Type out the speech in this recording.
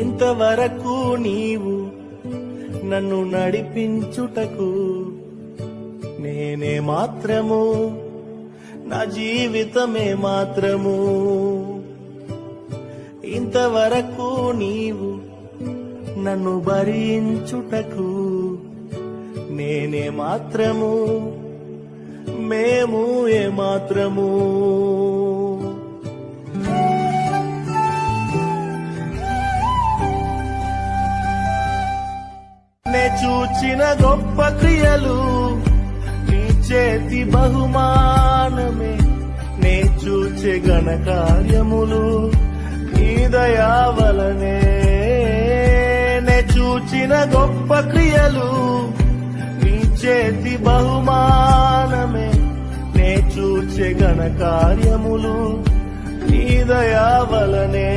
ఇంతవరకు నీవు నన్ను నడిపించుటకు నేనే మాత్రము, నా జీవితమే మాత్రము. ఇంతవరకు నీవు నన్ను భరించుటకు నేనే మాత్రము, మేము ఏ మాత్రము. నే చూచిన గొప్ప క్రియలు నీ చేతి బహుమానమే, నే చూచే ఘన కార్యములు నీ దయా వలనే. నే చూచిన గొప్ప క్రియలు నీ చేతి బహుమానమే, నే చూచే ఘన కార్యములు నీ దయా వలనే.